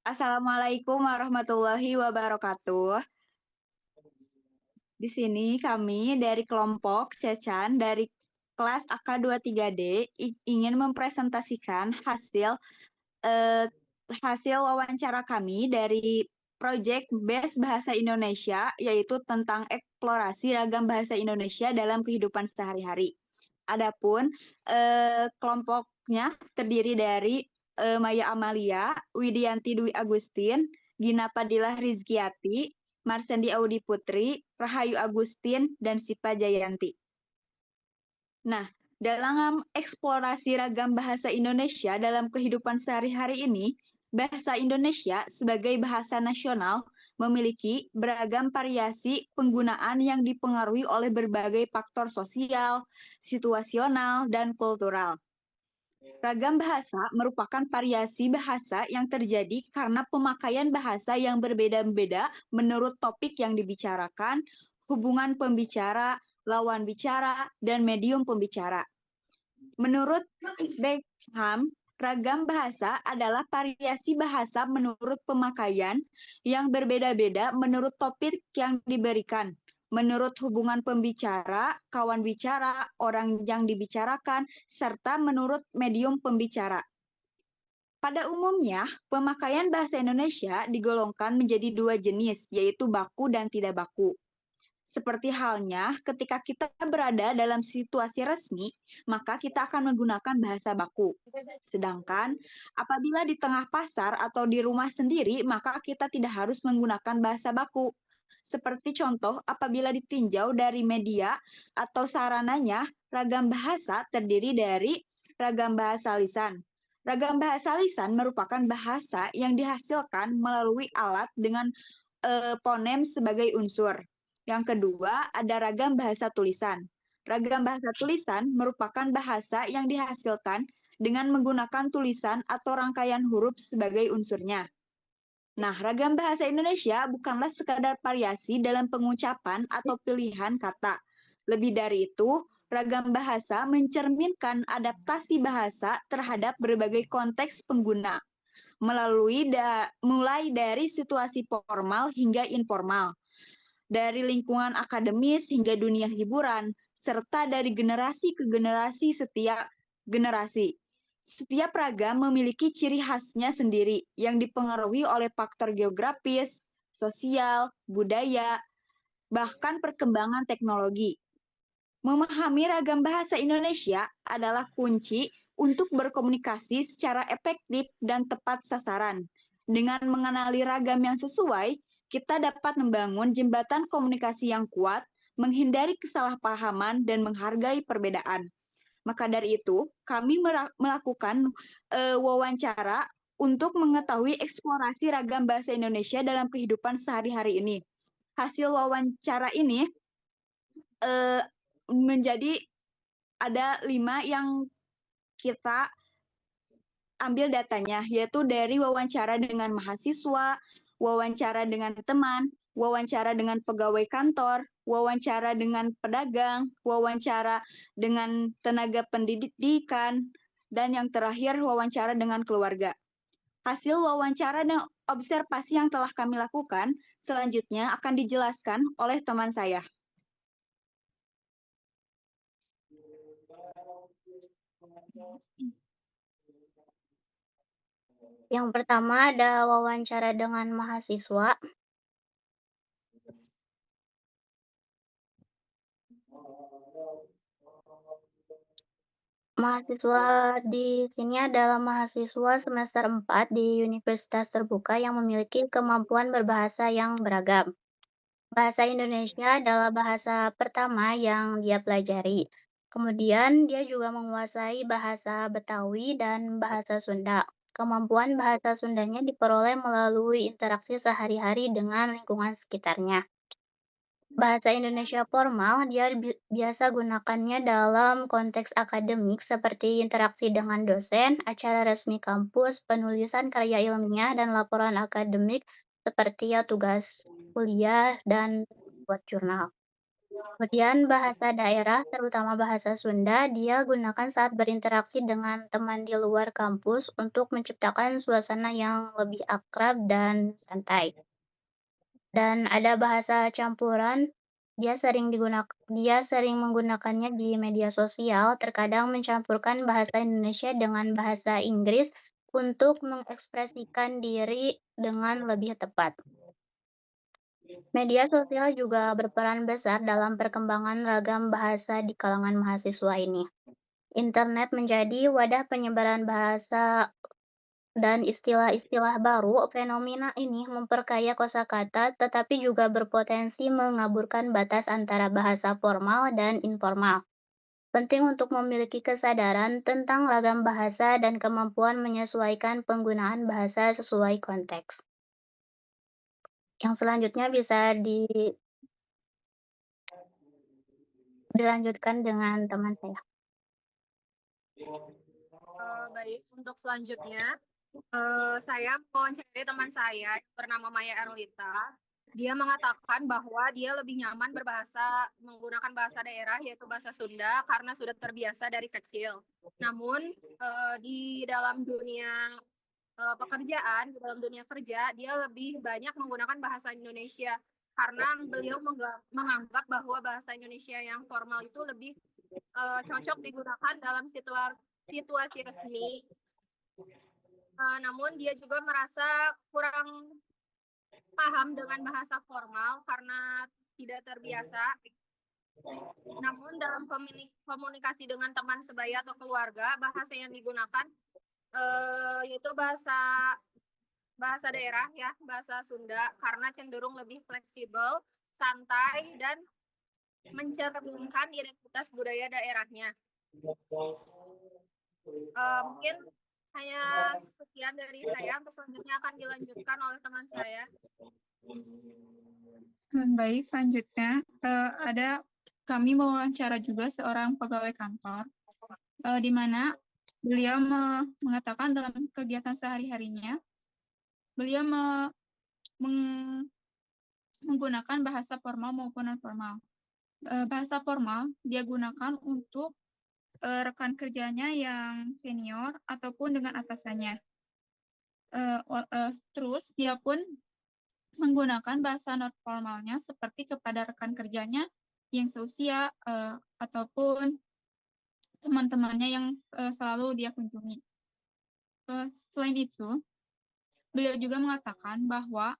Assalamualaikum warahmatullahi wabarakatuh. Di sini kami dari kelompok Cecan dari kelas AK23D ingin mempresentasikan eh, hasil wawancara kami dari proyek Best Bahasa Indonesia, yaitu tentang eksplorasi ragam bahasa Indonesia dalam kehidupan sehari-hari. Adapun kelompoknya terdiri dari Maya Amalia, Widianti Dwi Agustin, Gina Padilah Rizkiati, Marsendi Audi Putri, Rahayu Agustin, dan Sipa Jayanti. Nah, dalam eksplorasi ragam bahasa Indonesia dalam kehidupan sehari-hari ini, bahasa Indonesia sebagai bahasa nasional memiliki beragam variasi penggunaan yang dipengaruhi oleh berbagai faktor sosial, situasional, dan kultural. Ragam bahasa merupakan variasi bahasa yang terjadi karena pemakaian bahasa yang berbeda-beda menurut topik yang dibicarakan, hubungan pembicara, lawan bicara, dan medium pembicara. Menurut Beckham, ragam bahasa adalah variasi bahasa menurut pemakaian yang berbeda-beda menurut topik yang diberikan, menurut hubungan pembicara, kawan bicara, orang yang dibicarakan, serta menurut medium pembicara. Pada umumnya, pemakaian bahasa Indonesia digolongkan menjadi dua jenis, yaitu baku dan tidak baku. Seperti halnya ketika kita berada dalam situasi resmi, maka kita akan menggunakan bahasa baku. Sedangkan apabila di tengah pasar atau di rumah sendiri, maka kita tidak harus menggunakan bahasa baku. Seperti contoh, apabila ditinjau dari media atau sarananya, ragam bahasa terdiri dari ragam bahasa lisan. Ragam bahasa lisan merupakan bahasa yang dihasilkan melalui alat dengan ponem sebagai unsur. Yang kedua, ada ragam bahasa tulisan. Ragam bahasa tulisan merupakan bahasa yang dihasilkan dengan menggunakan tulisan atau rangkaian huruf sebagai unsurnya. Nah, ragam bahasa Indonesia bukanlah sekadar variasi dalam pengucapan atau pilihan kata. Lebih dari itu, ragam bahasa mencerminkan adaptasi bahasa terhadap berbagai konteks pengguna, mulai dari situasi formal hingga informal, dari lingkungan akademis hingga dunia hiburan, serta dari generasi ke generasi setiap generasi. Setiap ragam memiliki ciri khasnya sendiri yang dipengaruhi oleh faktor geografis, sosial, budaya, bahkan perkembangan teknologi. Memahami ragam bahasa Indonesia adalah kunci untuk berkomunikasi secara efektif dan tepat sasaran. Dengan mengenali ragam yang sesuai, kita dapat membangun jembatan komunikasi yang kuat, menghindari kesalahpahaman, dan menghargai perbedaan. Maka dari itu, kami melakukan wawancara untuk mengetahui eksplorasi ragam bahasa Indonesia dalam kehidupan sehari-hari ini. Hasil wawancara ini menjadi ada 5 yang kita ambil datanya, yaitu dari wawancara dengan mahasiswa, wawancara dengan teman, wawancara dengan pegawai kantor, wawancara dengan pedagang, wawancara dengan tenaga pendidikan, dan yang terakhir wawancara dengan keluarga. Hasil wawancara dan observasi yang telah kami lakukan selanjutnya akan dijelaskan oleh teman saya. Yang pertama ada wawancara dengan mahasiswa. Mahasiswa di sini adalah mahasiswa semester 4 di universitas terbuka yang memiliki kemampuan berbahasa yang beragam. Bahasa Indonesia adalah bahasa pertama yang dia pelajari. Kemudian dia juga menguasai bahasa Betawi dan bahasa Sunda. Kemampuan bahasa Sundanya diperoleh melalui interaksi sehari-hari dengan lingkungan sekitarnya. Bahasa Indonesia formal dia biasa gunakannya dalam konteks akademik seperti interaksi dengan dosen, acara resmi kampus, penulisan karya ilmiah, dan laporan akademik seperti ya tugas kuliah dan buat jurnal. Kemudian bahasa daerah, terutama bahasa Sunda, dia gunakan saat berinteraksi dengan teman di luar kampus untuk menciptakan suasana yang lebih akrab dan santai. Dan ada bahasa campuran, dia sering menggunakannya di media sosial, terkadang mencampurkan bahasa Indonesia dengan bahasa Inggris untuk mengekspresikan diri dengan lebih tepat. Media sosial juga berperan besar dalam perkembangan ragam bahasa di kalangan mahasiswa ini. Internet menjadi wadah penyebaran bahasa dan istilah-istilah baru. Fenomena ini memperkaya kosakata, tetapi juga berpotensi mengaburkan batas antara bahasa formal dan informal. Penting untuk memiliki kesadaran tentang ragam bahasa dan kemampuan menyesuaikan penggunaan bahasa sesuai konteks. Yang selanjutnya bisa dilanjutkan dengan teman saya. Baik, untuk selanjutnya saya mewawancarai teman saya yang bernama Maya Erlita. Dia mengatakan bahwa dia lebih nyaman menggunakan bahasa daerah yaitu bahasa Sunda karena sudah terbiasa dari kecil. Namun di dalam dunia pekerjaan, di dalam dunia kerja, dia lebih banyak menggunakan bahasa Indonesia karena beliau menganggap bahwa bahasa Indonesia yang formal itu lebih cocok digunakan dalam situasi resmi. Namun dia juga merasa kurang paham dengan bahasa formal karena tidak terbiasa. Namun dalam komunikasi dengan teman sebaya atau keluarga, bahasa yang digunakan yaitu bahasa daerah ya, bahasa Sunda karena cenderung lebih fleksibel, santai dan mencerminkan identitas budaya daerahnya. Mungkin hanya sekian dari saya. Untuk selanjutnya akan dilanjutkan oleh teman saya. Baik, selanjutnya kami mewawancara juga seorang pegawai kantor, di mana beliau mengatakan dalam kegiatan sehari-harinya, beliau menggunakan bahasa formal maupun non-formal. Bahasa formal dia gunakan untuk rekan kerjanya yang senior ataupun dengan atasannya. Terus dia pun menggunakan bahasa non formalnya seperti kepada rekan kerjanya yang seusia ataupun teman-temannya yang selalu dia kunjungi. Selain itu, beliau juga mengatakan bahwa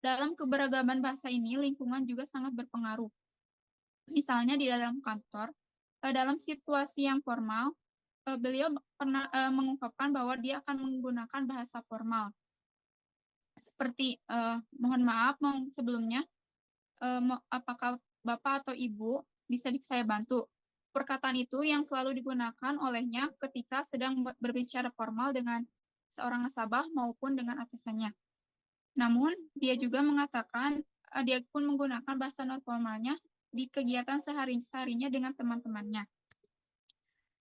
dalam keberagaman bahasa ini lingkungan juga sangat berpengaruh. Misalnya di dalam kantor, dalam situasi yang formal, beliau pernah mengungkapkan bahwa dia akan menggunakan bahasa formal. Seperti, mohon maaf sebelumnya, apakah Bapak atau Ibu bisa saya bantu? Perkataan itu yang selalu digunakan olehnya ketika sedang berbicara formal dengan seorang nasabah maupun dengan atasannya. Namun, dia juga mengatakan, dia pun menggunakan bahasa non formalnya di kegiatan sehari-harinya dengan teman-temannya.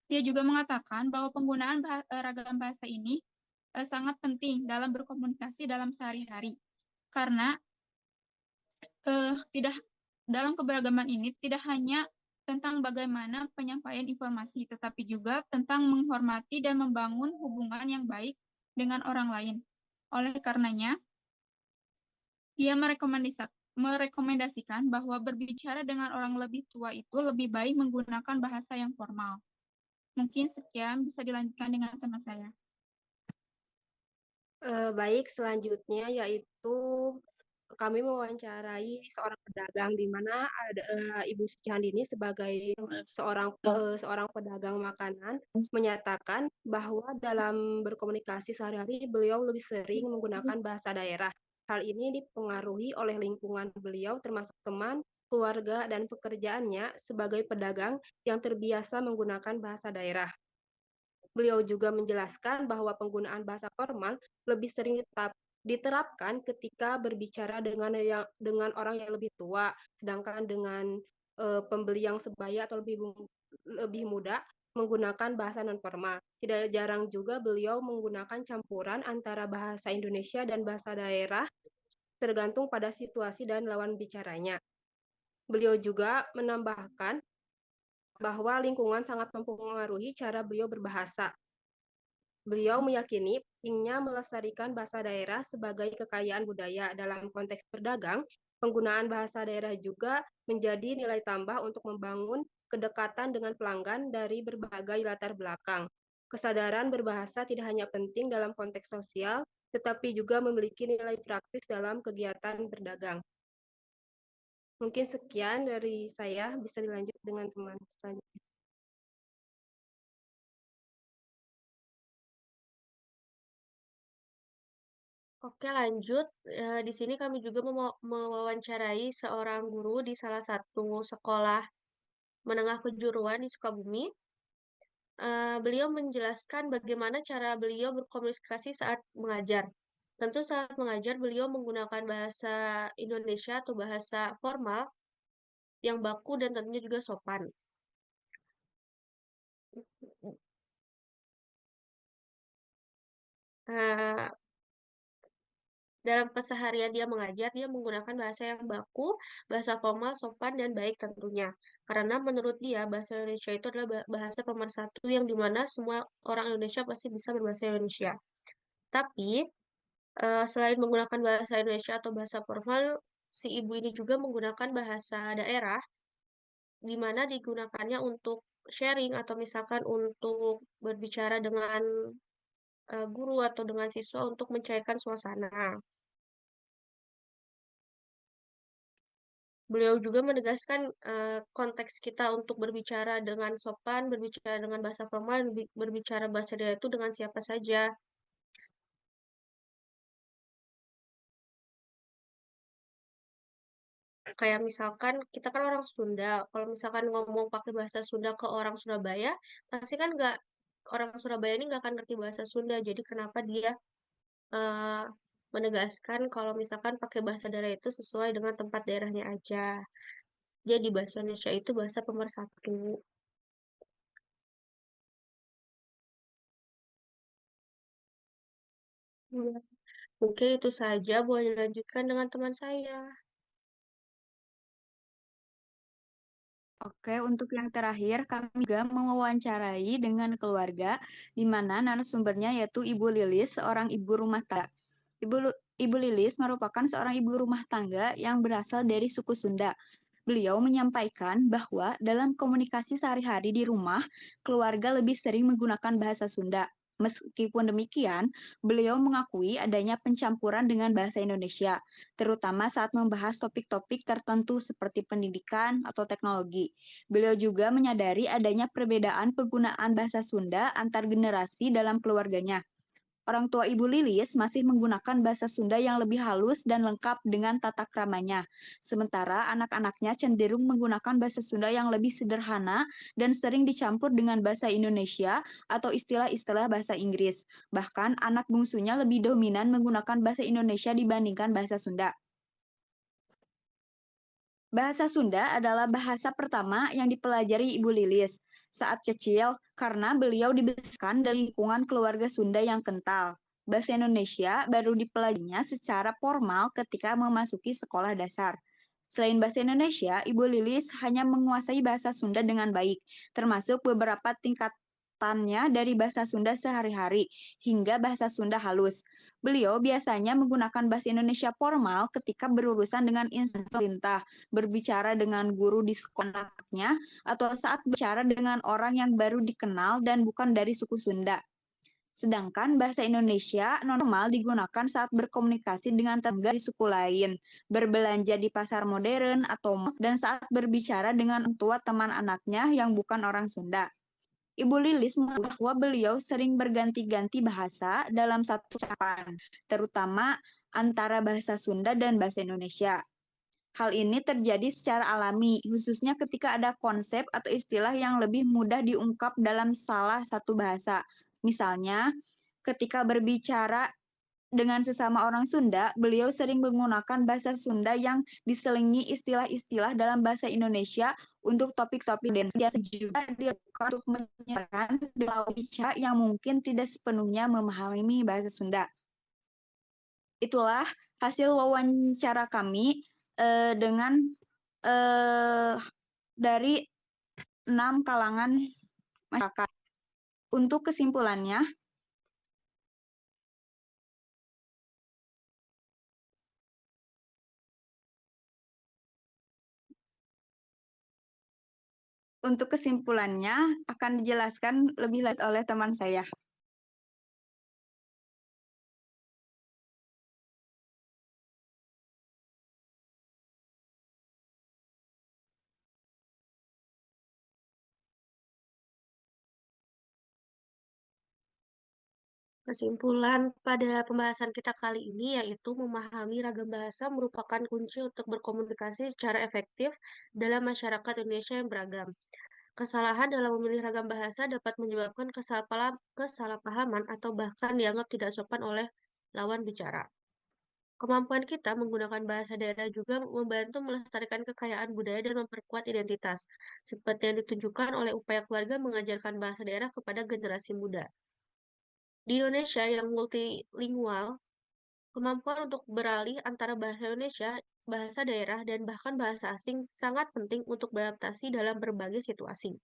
Dia juga mengatakan bahwa penggunaan ragam bahasa ini sangat penting dalam berkomunikasi dalam sehari-hari. Karena dalam keberagaman ini tidak hanya tentang bagaimana penyampaian informasi, tetapi juga tentang menghormati dan membangun hubungan yang baik dengan orang lain. Oleh karenanya, dia merekomendasikan bahwa berbicara dengan orang lebih tua itu lebih baik menggunakan bahasa yang formal. Mungkin sekian, bisa dilanjutkan dengan teman saya. Baik, selanjutnya yaitu kami mewawancarai seorang pedagang di mana ada Ibu Suci Handini sebagai seorang pedagang makanan menyatakan bahwa dalam berkomunikasi sehari-hari beliau lebih sering menggunakan bahasa daerah. Hal ini dipengaruhi oleh lingkungan beliau termasuk teman, keluarga, dan pekerjaannya sebagai pedagang yang terbiasa menggunakan bahasa daerah. Beliau juga menjelaskan bahwa penggunaan bahasa formal lebih sering diterapkan ketika berbicara dengan orang yang lebih tua, sedangkan dengan pembeli yang sebaya atau lebih muda menggunakan bahasa non formal. Tidak jarang juga beliau menggunakan campuran antara bahasa Indonesia dan bahasa daerah tergantung pada situasi dan lawan bicaranya. Beliau juga menambahkan bahwa lingkungan sangat mempengaruhi cara beliau berbahasa. Beliau meyakini pentingnya melestarikan bahasa daerah sebagai kekayaan budaya. Dalam konteks berdagang, penggunaan bahasa daerah juga menjadi nilai tambah untuk membangun kedekatan dengan pelanggan dari berbagai latar belakang. Kesadaran berbahasa tidak hanya penting dalam konteks sosial, tetapi juga memiliki nilai praktis dalam kegiatan berdagang. Mungkin sekian dari saya, bisa dilanjut dengan teman selanjutnya. Oke, lanjut. Di sini kami juga mewawancarai seorang guru di salah satu sekolah menengah kejuruan di Sukabumi. Beliau menjelaskan bagaimana cara beliau berkomunikasi saat mengajar. Tentu saat mengajar beliau menggunakan bahasa Indonesia atau bahasa formal yang baku dan tentunya juga sopan. Dalam keseharian dia mengajar, dia menggunakan bahasa yang baku, bahasa formal, sopan, dan baik tentunya. Karena menurut dia, bahasa Indonesia itu adalah bahasa pemersatu yang dimana semua orang Indonesia pasti bisa berbahasa Indonesia. Tapi, selain menggunakan bahasa Indonesia atau bahasa formal, si ibu ini juga menggunakan bahasa daerah, di mana digunakannya untuk sharing atau misalkan untuk berbicara dengan guru atau dengan siswa untuk mencairkan suasana. Beliau juga menegaskan konteks kita untuk berbicara dengan sopan, berbicara dengan bahasa formal, berbicara bahasa daerah itu dengan siapa saja. Kayak misalkan kita kan orang Sunda, kalau misalkan ngomong pakai bahasa Sunda ke orang Surabaya, pasti kan orang Surabaya ini nggak akan ngerti bahasa Sunda. Jadi kenapa dia menegaskan kalau misalkan pakai bahasa daerah itu sesuai dengan tempat daerahnya aja. Jadi bahasa Indonesia itu bahasa pemersatu. Ya, mungkin itu saja, boleh dilanjutkan dengan teman saya. Oke, untuk yang terakhir, kami juga mewawancarai dengan keluarga, di mana narasumbernya yaitu Ibu Lilis, seorang ibu rumah tangga. Ibu Lilis merupakan seorang ibu rumah tangga yang berasal dari suku Sunda. Beliau menyampaikan bahwa dalam komunikasi sehari-hari di rumah, keluarga lebih sering menggunakan bahasa Sunda. Meskipun demikian, beliau mengakui adanya pencampuran dengan bahasa Indonesia, terutama saat membahas topik-topik tertentu seperti pendidikan atau teknologi. Beliau juga menyadari adanya perbedaan penggunaan bahasa Sunda antar generasi dalam keluarganya. Orang tua Ibu Lilis masih menggunakan bahasa Sunda yang lebih halus dan lengkap dengan tata kramanya. Sementara anak-anaknya cenderung menggunakan bahasa Sunda yang lebih sederhana dan sering dicampur dengan bahasa Indonesia atau istilah-istilah bahasa Inggris. Bahkan anak bungsunya lebih dominan menggunakan bahasa Indonesia dibandingkan bahasa Sunda. Bahasa Sunda adalah bahasa pertama yang dipelajari Ibu Lilis saat kecil karena beliau dibesarkan dari lingkungan keluarga Sunda yang kental. Bahasa Indonesia baru dipelajarinya secara formal ketika memasuki sekolah dasar. Selain bahasa Indonesia, Ibu Lilis hanya menguasai bahasa Sunda dengan baik, termasuk beberapa tingkatannya dari bahasa Sunda sehari-hari hingga bahasa Sunda halus. Beliau biasanya menggunakan bahasa Indonesia formal ketika berurusan dengan instansi pemerintah, berbicara dengan guru di sekolahnya, atau saat berbicara dengan orang yang baru dikenal dan bukan dari suku Sunda. Sedangkan bahasa Indonesia normal digunakan saat berkomunikasi dengan tetangga di suku lain, berbelanja di pasar modern atau mall, dan saat berbicara dengan tua teman anaknya yang bukan orang Sunda. Ibu Lilis mengatakan bahwa beliau sering berganti-ganti bahasa dalam satu ucapan, terutama antara bahasa Sunda dan bahasa Indonesia. Hal ini terjadi secara alami, khususnya ketika ada konsep atau istilah yang lebih mudah diungkap dalam salah satu bahasa. Misalnya, ketika berbicara dengan sesama orang Sunda, beliau sering menggunakan bahasa Sunda yang diselingi istilah-istilah dalam bahasa Indonesia untuk topik-topik dan biasa juga dilakukan untuk menyebarkan bicara yang mungkin tidak sepenuhnya memahami bahasa Sunda. Itulah hasil wawancara kami dengan dari 6 kalangan masyarakat. Untuk kesimpulannya, akan dijelaskan lebih lanjut oleh teman saya. Kesimpulan pada pembahasan kita kali ini yaitu memahami ragam bahasa merupakan kunci untuk berkomunikasi secara efektif dalam masyarakat Indonesia yang beragam. Kesalahan dalam memilih ragam bahasa dapat menyebabkan kesalahpahaman atau bahkan dianggap tidak sopan oleh lawan bicara. Kemampuan kita menggunakan bahasa daerah juga membantu melestarikan kekayaan budaya dan memperkuat identitas, seperti yang ditunjukkan oleh upaya keluarga mengajarkan bahasa daerah kepada generasi muda. Di Indonesia yang multilingual, kemampuan untuk beralih antara bahasa Indonesia, bahasa daerah, dan bahkan bahasa asing sangat penting untuk beradaptasi dalam berbagai situasi.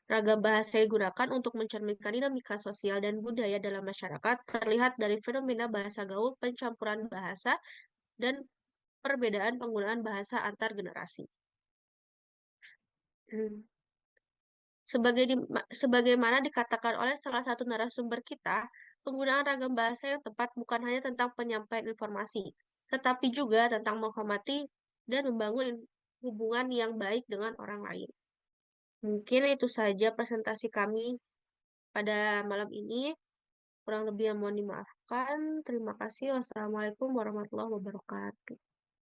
Ragam bahasa yang digunakan untuk mencerminkan dinamika sosial dan budaya dalam masyarakat terlihat dari fenomena bahasa gaul, pencampuran bahasa, dan perbedaan penggunaan bahasa antar generasi. Sebagaimana dikatakan oleh salah satu narasumber kita, penggunaan ragam bahasa yang tepat bukan hanya tentang penyampaian informasi, tetapi juga tentang menghormati dan membangun hubungan yang baik dengan orang lain. Mungkin itu saja presentasi kami pada malam ini. Kurang lebih yang mohon dimaafkan. Terima kasih. Wassalamualaikum warahmatullahi wabarakatuh.